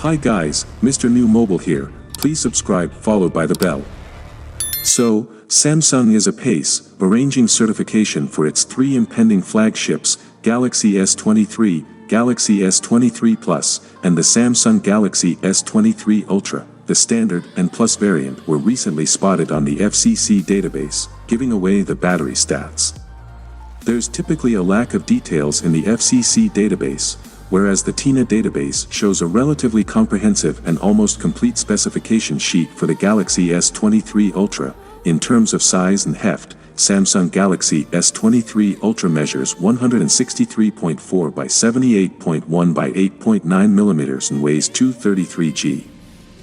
Hi guys, Mrnewmobile here, please subscribe followed by the bell. So, Samsung is apace, arranging certification for its three impending flagships, Galaxy S23, Galaxy S23 Plus, and the Samsung Galaxy S23 Ultra. The Standard and Plus variant were recently spotted on the FCC database, giving away the battery stats. There's typically a lack of details in the FCC database, whereas the TINA database shows a relatively comprehensive and almost complete specification sheet for the Galaxy S23 Ultra. In terms of size and heft, Samsung Galaxy S23 Ultra measures 163.4 by 78.1 by 8.9 mm and weighs 233 g.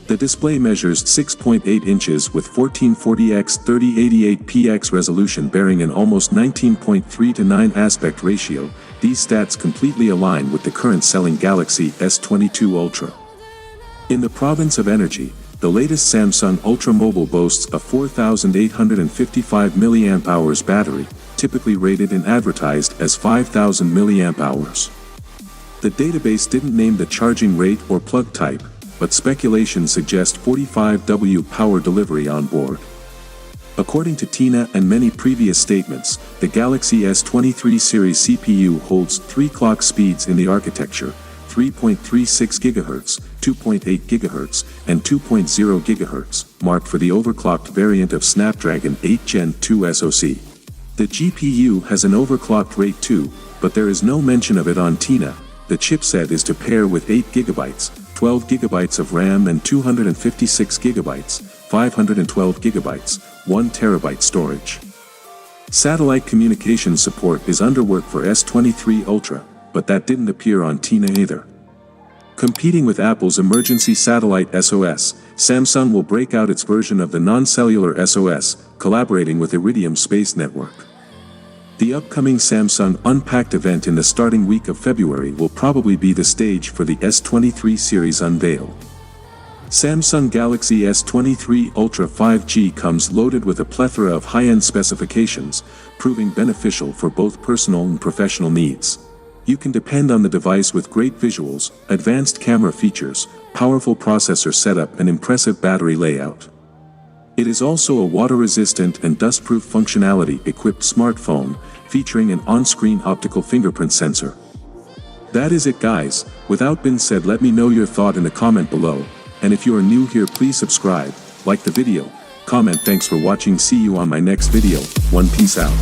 The display measures 6.8 inches with 1440x3088px resolution bearing an almost 19.3:9 aspect ratio. These stats completely align with the current selling Galaxy S22 Ultra. In the province of energy, the latest Samsung Ultra Mobile boasts a 4,855 mAh battery, typically rated and advertised as 5,000 mAh. The database didn't name the charging rate or plug type, but speculation suggests 45W power delivery on board. According to TINA and many previous statements, the Galaxy S23 series CPU holds 3 clock speeds in the architecture: 3.36 GHz, 2.8 GHz, and 2.0 GHz, marked for the overclocked variant of Snapdragon 8 Gen 2 SoC. The GPU has an overclocked rate too, but there is no mention of it on TINA. The chipset is to pair with 8GB, 12GB of RAM and 256GB, 512GB, 1TB storage. Satellite communication support is under work for S23 Ultra, but that didn't appear on TINA either. Competing with Apple's emergency satellite SOS, Samsung will break out its version of the non-cellular SOS, collaborating with Iridium Space Network. The upcoming Samsung Unpacked event in the starting week of February will probably be the stage for the S23 series unveil. Samsung Galaxy S23 Ultra 5G comes loaded with a plethora of high-end specifications, proving beneficial for both personal and professional needs. You can depend on the device with great visuals, advanced camera features, powerful processor setup and impressive battery layout. It is also a water-resistant and dust-proof functionality-equipped smartphone, featuring an on-screen optical fingerprint sensor. That is it guys, without being said, let me know your thought in the comment below, and if you are new here please subscribe, like the video, comment. Thanks for watching, see you on my next video, peace out.